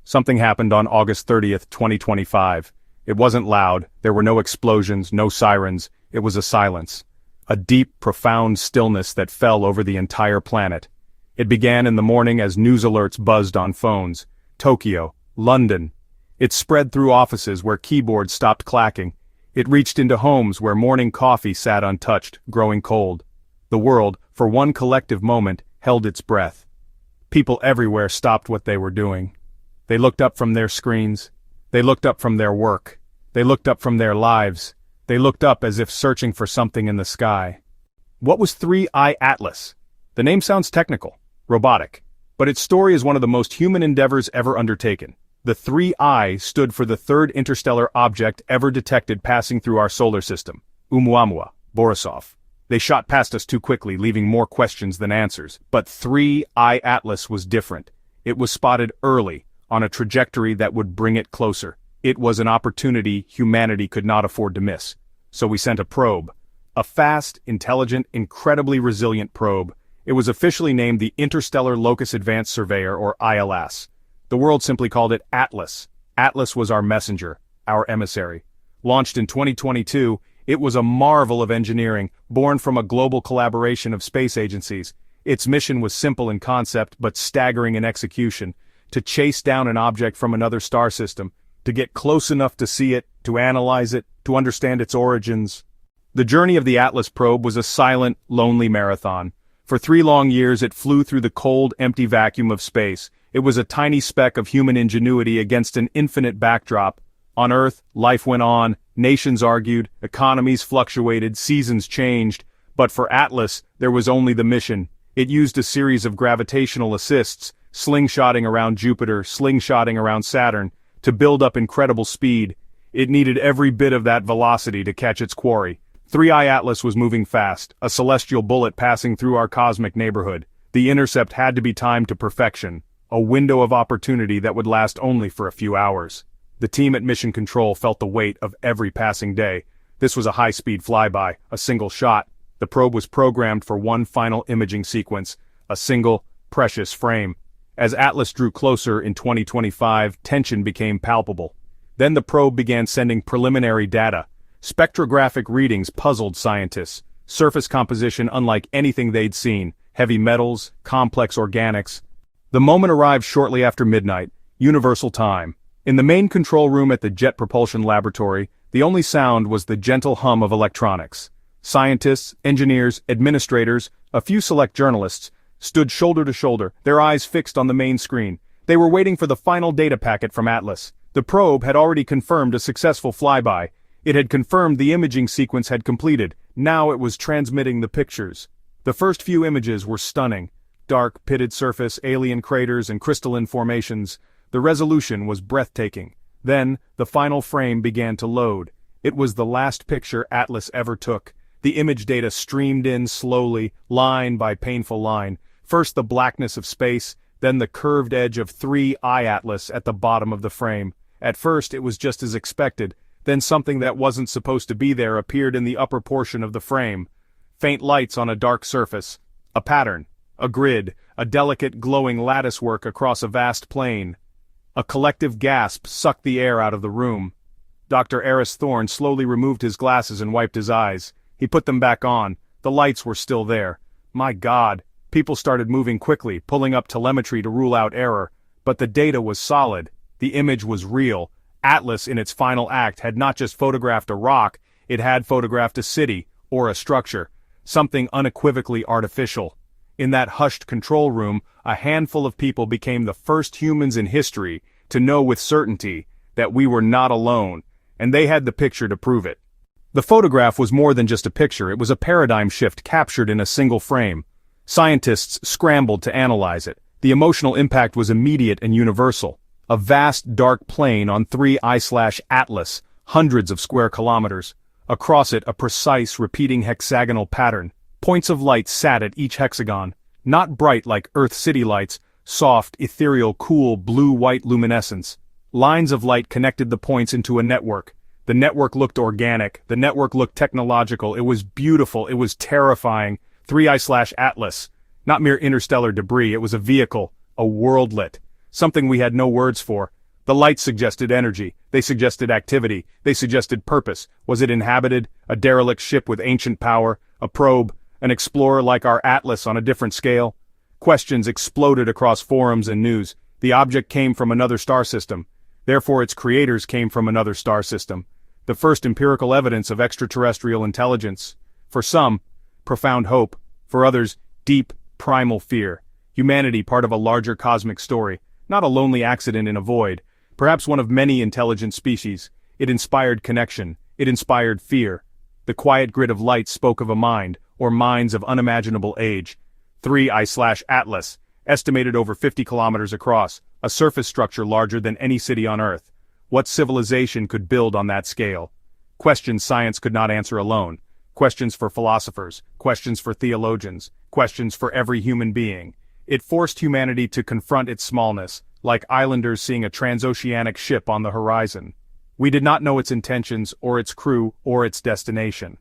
Something happened on August 30th, 2025. It wasn't loud, there were no explosions, no sirens, it was a silence. A deep, profound stillness that fell over the entire planet. It began in the morning as news alerts buzzed on phones. Tokyo, London. It spread through offices where keyboards stopped clacking. It reached into homes where morning coffee sat untouched, growing cold. The world, for one collective moment, held its breath. People everywhere stopped what they were doing. They looked up from their screens. They looked up from their work. They looked up from their lives. They looked up as if searching for something in the sky. What was 3I Atlas? The name sounds technical, robotic, but its story is one of the most human endeavors ever undertaken. The 3I stood for the third interstellar object ever detected passing through our solar system, Oumuamua, Borisov. They shot past us too quickly, leaving more questions than answers. But 3I Atlas was different. It was spotted early, on a trajectory that would bring it closer. It was an opportunity humanity could not afford to miss. So we sent a probe. A fast, intelligent, incredibly resilient probe. It was officially named the Interstellar Locus Advanced Surveyor, or ILS. The world simply called it Atlas. Atlas was our messenger, our emissary. Launched in 2022, it was a marvel of engineering, born from a global collaboration of space agencies. Its mission was simple in concept but staggering in execution: to chase down an object from another star system, to get close enough to see it, to analyze it, to understand its origins. The journey of the Atlas probe was a silent, lonely marathon. For 3 long years it flew through the cold, empty vacuum of space. It was a tiny speck of human ingenuity against an infinite backdrop. On Earth, life went on, nations argued, economies fluctuated, seasons changed. But for Atlas, there was only the mission. It used a series of gravitational assists, slingshotting around Jupiter, slingshotting around Saturn, to build up incredible speed. It needed every bit of that velocity to catch its quarry. 3I Atlas was moving fast, a celestial bullet passing through our cosmic neighborhood. The intercept had to be timed to perfection, a window of opportunity that would last only for a few hours. The team at Mission Control felt the weight of every passing day. This was a high-speed flyby, a single shot. The probe was programmed for one final imaging sequence, a single, precious frame. As Atlas drew closer in 2025, tension became palpable. Then the probe began sending preliminary data. Spectrographic readings puzzled scientists. Surface composition unlike anything they'd seen. Heavy metals, complex organics. The moment arrived shortly after midnight, universal time. In the main control room at the Jet Propulsion Laboratory, the only sound was the gentle hum of electronics. Scientists, engineers, administrators, a few select journalists, stood shoulder to shoulder, their eyes fixed on the main screen. They were waiting for the final data packet from Atlas. The probe had already confirmed a successful flyby. It had confirmed the imaging sequence had completed. Now it was transmitting the pictures. The first few images were stunning. Dark, pitted surface, alien craters, and crystalline formations. The resolution was breathtaking. Then, the final frame began to load. It was the last picture Atlas ever took. The image data streamed in slowly, line by painful line. First the blackness of space, then the curved edge of 3I Atlas at the bottom of the frame. At first it was just as expected, then something that wasn't supposed to be there appeared in the upper portion of the frame. Faint lights on a dark surface. A pattern. A grid. A delicate glowing latticework across a vast plain. A collective gasp sucked the air out of the room. Dr. Eris Thorne slowly removed his glasses and wiped his eyes. He put them back on. The lights were still there. My God. People started moving quickly, pulling up telemetry to rule out error. But the data was solid. The image was real. Atlas in its final act had not just photographed a rock, it had photographed a city, or a structure. Something unequivocally artificial. In that hushed control room, a handful of people became the first humans in history to know with certainty that we were not alone, and they had the picture to prove it. The photograph was more than just a picture, it was a paradigm shift captured in a single frame. Scientists scrambled to analyze it. The emotional impact was immediate and universal. A vast dark plain on 3I/Atlas, hundreds of square kilometers. Across it a precise repeating hexagonal pattern. Points of light sat at each hexagon. Not bright like Earth city lights, soft, ethereal, cool, blue-white luminescence. Lines of light connected the points into a network. The network looked organic, the network looked technological, it was beautiful, it was terrifying. 3I/Atlas. Not mere interstellar debris, it was a vehicle, a worldlet. something we had no words for. The lights suggested energy, they suggested activity, they suggested purpose. Was it inhabited, a derelict ship with ancient power, a probe, an explorer like our Atlas on a different scale? Questions exploded across forums and news. The object came from another star system. Therefore its creators came from another star system. The first empirical evidence of extraterrestrial intelligence. For some, profound hope. For others, deep, primal fear. Humanity part of a larger cosmic story, not a lonely accident in a void. Perhaps one of many intelligent species. It inspired connection. It inspired fear. The quiet grid of light spoke of a mind, or minds of unimaginable age. 3I/Atlas, estimated over 50 kilometers across, a surface structure larger than any city on Earth. What civilization could build on that scale? Questions science could not answer alone. Questions for philosophers, questions for theologians, questions for every human being. It forced humanity to confront its smallness, like islanders seeing a transoceanic ship on the horizon. We did not know its intentions, or its crew, or its destination.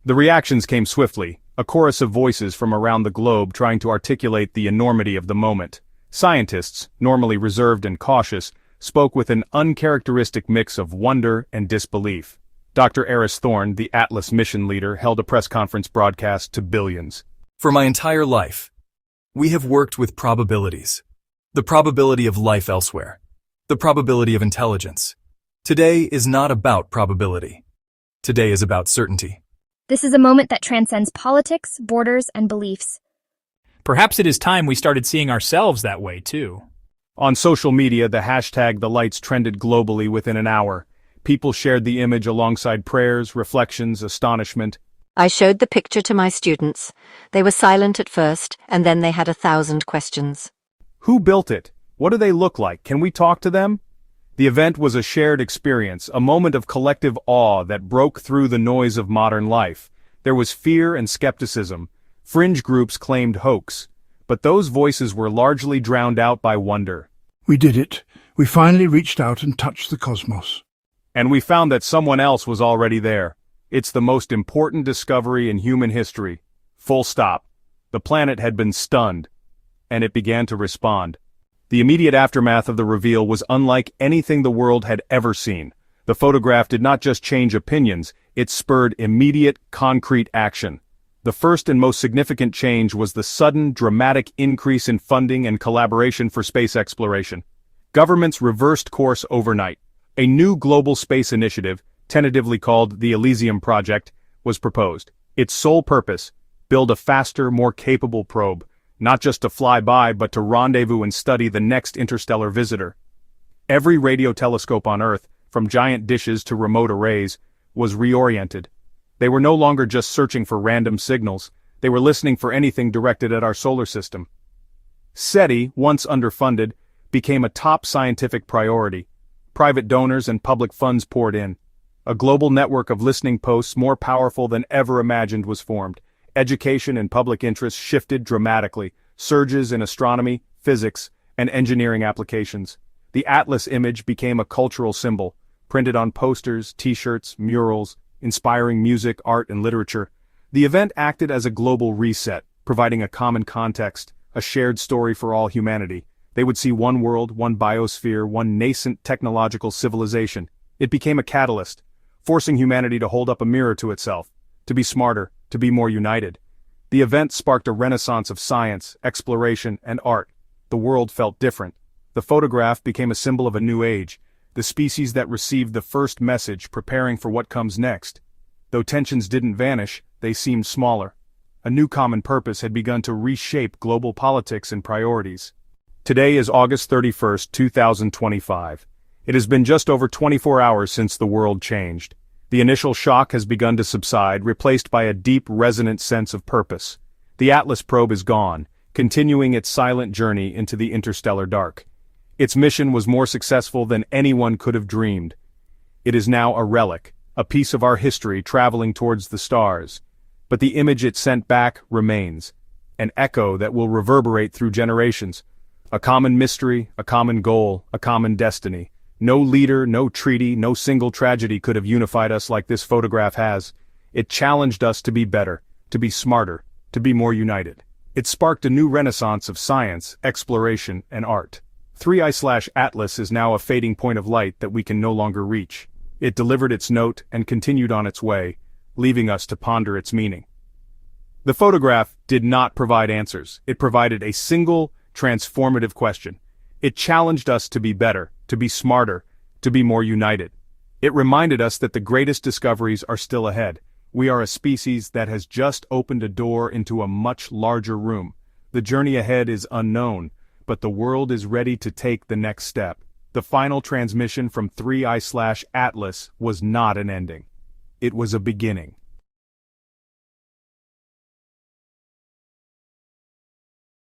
The reactions came swiftly, a chorus of voices from around the globe trying to articulate the enormity of the moment. Scientists, normally reserved and cautious, spoke with an uncharacteristic mix of wonder and disbelief. Dr. Eris Thorne, the Atlas mission leader, held a press conference broadcast to billions. For my entire life, we have worked with probabilities. The probability of life elsewhere. The probability of intelligence. Today is not about probability. Today is about certainty. This is a moment that transcends politics, borders, and beliefs. Perhaps it is time we started seeing ourselves that way, too. On social media, the hashtag The Lights trended globally within an hour. People shared the image alongside prayers, reflections, astonishment. I showed the picture to my students. They were silent at first, and then they had 1,000 questions. Who built it? What do they look like? Can we talk to them? The event was a shared experience, a moment of collective awe that broke through the noise of modern life. There was fear and skepticism. Fringe groups claimed hoax. But those voices were largely drowned out by wonder. We did it. We finally reached out and touched the cosmos. And we found that someone else was already there. It's the most important discovery in human history. Full stop. The planet had been stunned. And it began to respond. The immediate aftermath of the reveal was unlike anything the world had ever seen. The photograph did not just change opinions, it spurred immediate, concrete action. The first and most significant change was the sudden, dramatic increase in funding and collaboration for space exploration. Governments reversed course overnight. A new global space initiative, tentatively called the Elysium Project, was proposed. Its sole purpose, build a faster, more capable probe. Not just to fly by, but to rendezvous and study the next interstellar visitor. Every radio telescope on Earth, from giant dishes to remote arrays, was reoriented. They were no longer just searching for random signals, they were listening for anything directed at our solar system. SETI, once underfunded, became a top scientific priority. Private donors and public funds poured in. A global network of listening posts more powerful than ever imagined was formed. Education and public interest shifted dramatically, surges in astronomy, physics, and engineering applications. The Atlas image became a cultural symbol, printed on posters, t-shirts, murals, inspiring music, art, and literature. The event acted as a global reset, providing a common context, a shared story for all humanity. They would see one world, one biosphere, one nascent technological civilization. It became a catalyst, forcing humanity to hold up a mirror to itself, to be smarter, to be more united. The event sparked a renaissance of science, exploration, and art. The world felt different. The photograph became a symbol of a new age, the species that received the first message preparing for what comes next. Though tensions didn't vanish, they seemed smaller. A new common purpose had begun to reshape global politics and priorities. Today is August 31st, 2025. It has been just over 24 hours since the world changed. The initial shock has begun to subside, replaced by a deep, resonant sense of purpose. The Atlas probe is gone, continuing its silent journey into the interstellar dark. Its mission was more successful than anyone could have dreamed. It is now a relic, a piece of our history traveling towards the stars. But the image it sent back remains, an echo that will reverberate through generations. A common mystery, a common goal, a common destiny. No leader, no treaty, no single tragedy could have unified us like this photograph has. It challenged us to be better, to be smarter, to be more united. It sparked a new renaissance of science, exploration, and art. 3I/Atlas is now a fading point of light that we can no longer reach. It delivered its note and continued on its way, leaving us to ponder its meaning. The photograph did not provide answers. It provided a single, transformative question. It challenged us to be better, to be smarter, to be more united. It reminded us that the greatest discoveries are still ahead. We are a species that has just opened a door into a much larger room. The journey ahead is unknown, but the world is ready to take the next step. The final transmission from 3I/Atlas was not an ending. It was a beginning.